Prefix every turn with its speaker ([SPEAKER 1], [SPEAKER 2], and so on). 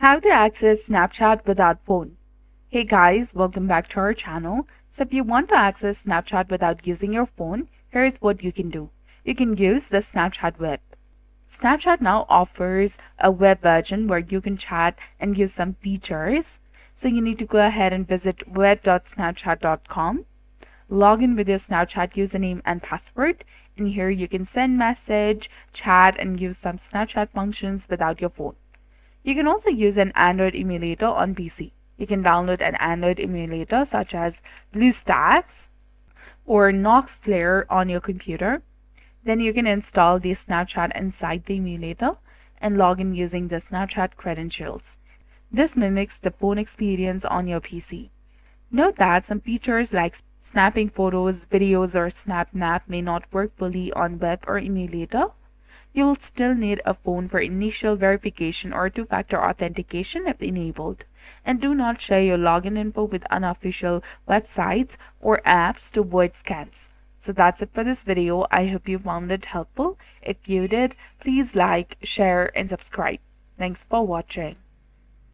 [SPEAKER 1] How to access Snapchat without phone. Hey guys, welcome back to our channel. So if you want to access Snapchat without using your phone, here's what you can do. You can use the Snapchat web. Snapchat now offers a web version where you can chat and use some features. So you need to go ahead and visit web.snapchat.com. Log in with your Snapchat username and password. And here you can send message, chat, and use some Snapchat functions without your phone. You can also use an Android emulator on PC. You can download an Android emulator such as BlueStacks or Nox Player on your computer. Then you can install the Snapchat inside the emulator and log in using the Snapchat credentials. This mimics the phone experience on your PC. Note that some features like snapping photos, videos, or SnapMap may not work fully on web or emulator. You will still need a phone for initial verification or two-factor authentication if enabled. And do not share your login info with unofficial websites or apps to avoid scams. So that's it for this video. I hope you found it helpful. If you did, please like, share, and subscribe. Thanks for watching.